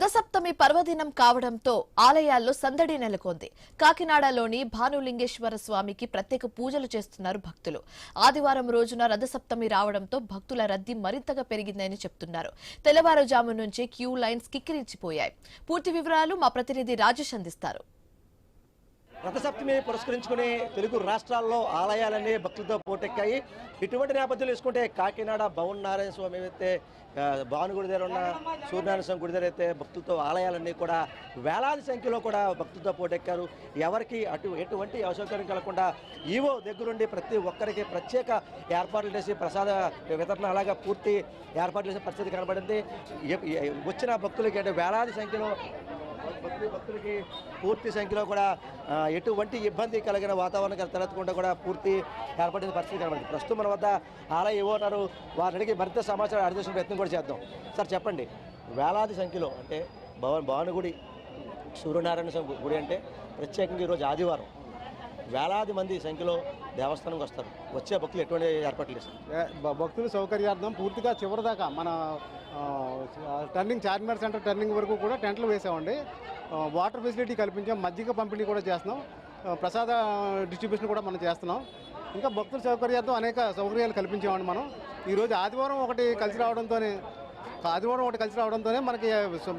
రథసప్తమి పర్వదినం కావడంతో ఆలయాల్లో సందడి నెలకొంది. కాకినాడలోని భానులింగేశ్వర స్వామికి ప్రత్యేక పూజలు చేస్తున్నారు భక్తులు. ఆదివారం రోజున రథసప్తమి రావడంతో భక్తుల రద్దీ మరింతగా పెరిగిందని చెప్తున్నారు. తెల్లవారుజాము నుంచి క్యూ లైన్స్ కిక్కిరించిపోయాయి. పూర్తి వివరాలు మా ప్రతినిధి రాజేష్ అందిస్తారు. రథసప్తమి పురస్కరించుకుని తెలుగు రాష్ట్రాల్లో ఆలయాలన్నీ భక్తులతో పోటెక్కాయి. ఇటువంటి నేపథ్యంలో తీసుకుంటే కాకినాడ నారాయణ స్వామి అయితే భానుగుడి దగ్గర ఉన్న సూర్యనారాయణ స్వామి గుడి దగ్గర అయితే భక్తులతో ఆలయాలన్నీ కూడా వేలాది సంఖ్యలో కూడా భక్తులతో పోటెక్కారు. ఎవరికి ఎటువంటి అసౌకర్యం కలగకుండా ఈవో దగ్గరుండి ప్రతి ఒక్కరికి ప్రత్యేక ఏర్పాట్లు చేసి ప్రసాద వితరణ అలాగా పూర్తి ఏర్పాట్లు చేసే పరిస్థితి కనబడింది. వచ్చిన భక్తులకి అంటే వేలాది సంఖ్యలో భక్తులకి పూర్తి సంఖ్యలో కూడా ఎటువంటి ఇబ్బంది కలిగిన వాతావరణం తలెత్తకుండా కూడా పూర్తి ఏర్పడిన పరిస్థితి కనబడింది. ప్రస్తుతం మన వద్ద ఆలయ ఏవో ఉన్నారు, వారిని అడిగి మరింత సమాచారం అడిగే ప్రయత్నం కూడా చేద్దాం. సార్ చెప్పండి, వేలాది సంఖ్యలో అంటే భానుగుడి సూర్యనారాయణ స్వామి గుడి అంటే ప్రత్యేకంగా ఈరోజు ఆదివారం వేలాది మంది సంఖ్యలో దేవస్థానంకి వస్తారు. వచ్చే భక్తులు ఎటువంటి ఏర్పాట్లు చేస్తారు? భక్తుల సౌకర్యార్థం పూర్తిగా చివరిదాకా మన టర్నింగ్ చార్మినార్ సెంటర్ టర్నింగ్ వరకు కూడా టెంట్లు వేసామండి. వాటర్ ఫెసిలిటీ కల్పించాం, మజ్జిగ పంపిణీ కూడా చేస్తున్నాం, ప్రసాద డిస్ట్రిబ్యూషన్ కూడా మనం చేస్తున్నాం. ఇంకా భక్తుల సౌకర్యార్థం అనేక సౌకర్యాలు కల్పించామండి. మనం ఈరోజు ఆదివారం ఒకటి కలిసి రావడంతోనే మనకి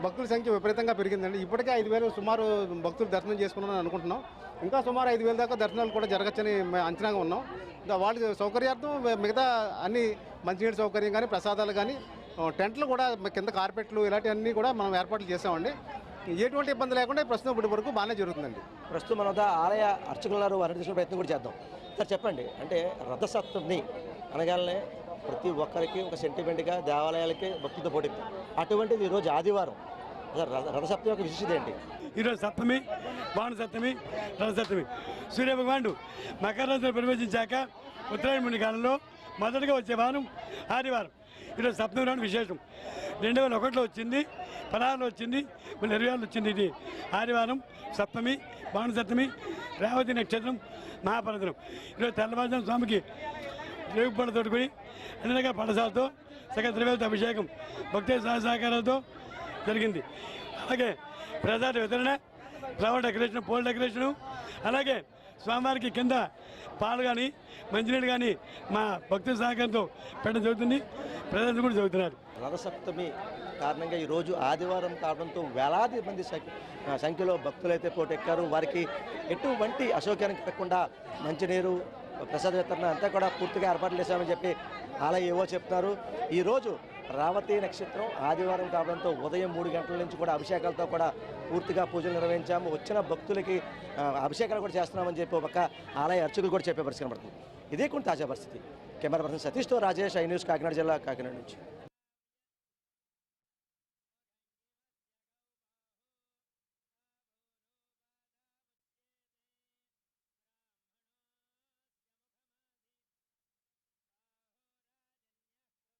భక్తుల సంఖ్య విపరీతంగా పెరిగిందండి. ఇప్పటికే 5,000 సుమారు భక్తులు దర్శనం చేసుకున్నామని అనుకుంటున్నాం. ఇంకా సుమారు 5,000 దాకా దర్శనాలు కూడా జరగచ్చని మేము అంచనాగా ఉన్నాం. వాళ్ళ సౌకర్యార్థం మిగతా అన్ని మంచినీటి సౌకర్యం కానీ, ప్రసాదాలు కానీ, టెంట్లు కూడా కింద కార్పెట్లు ఇలాంటివన్నీ కూడా మనం ఏర్పాట్లు చేసామండి. ఎటువంటి ఇబ్బంది లేకుండా ప్రస్తుతం ఇప్పటి వరకు బాగానే జరుగుతుందండి. ప్రస్తుతం మన వద్ద ఆలయ అర్చకులు వారిని తీసుకునే ప్రయత్నం కూడా చేద్దాం. సార్ చెప్పండి, అంటే రథసప్తమిని అనగానే ప్రతి ఒక్కరికి ఒక సెంటిమెంట్గా దేవాలయాలకి భక్తితో పోటీంది. అటువంటిది ఈరోజు ఆదివారం, రథసప్తమి యొక్క విశిష్టత ఏంటి? ఈరోజు సప్తమి, భాను సప్తమి, రథసప్తమి. సూర్య భగవానుడు మకర రాశిలో ప్రవేశించాక ఉత్తరాయణ ముని కాలంలో మొదటగా వచ్చే వారం ఆదివారం. ఈరోజు సప్తమి రావడం విశేషం. 2001లో వచ్చింది, 16లో వచ్చింది, మళ్ళీ 26లో వచ్చింది. ఇది ఆదివారం సప్తమి, భాను సప్తమి, రేవతి నక్షత్రం, మహాపర్వదినం. ఈరోజు తెల్లవారుజాము స్వామికి రేగు పండు తోడుకొని అన్ని రకాల పడసాలతో సకల ద్రవ్యాలతో అభిషేకం భక్తి సహకారాలతో జరిగింది. అలాగే ప్రసాద వితరణ, ఫ్లవర్ డెకరేషన్, పోల్ డెకరేషను, అలాగే స్వామివారికి కింద పాలు కానీ మంచినీళ్ళు కానీ మా భక్తుల సహకారంతో పెట్టడం జరుగుతుంది. ప్రజలు కూడా జరుగుతున్నారు. రథసప్తమి కారణంగా ఈరోజు ఆదివారం కావడంతో వేలాది మంది సంఖ్యలో భక్తులైతే పోటెక్కారు. వారికి ఎటువంటి అసౌకర్యం కలగకుండా మంచినీరు, ప్రసాద వితరణ అంతా కూడా పూర్తిగా ఏర్పాట్లు చేశామని చెప్పి ఆలయ ఏవో చెప్తున్నారు. ఈరోజు రేవతి నక్షత్రం ఆదివారం కావడంతో ఉదయం 3 గంటల నుంచి కూడా అభిషేకాలతో కూడా పూర్తిగా పూజలు నిర్వహించాము. వచ్చిన భక్తులకి అభిషేకాలు కూడా చేస్తున్నామని చెప్పి ఒక ఆలయ అర్చకులు కూడా చెప్పే పరిస్థితి కనబడుతుంది. ఇదే కొన్ని తాజా పరిస్థితి. కెమెరా పర్సన్ సతీష్తో రాజేష్, ఐ న్యూస్, కాకినాడ జిల్లా, కాకినాడ నుంచి.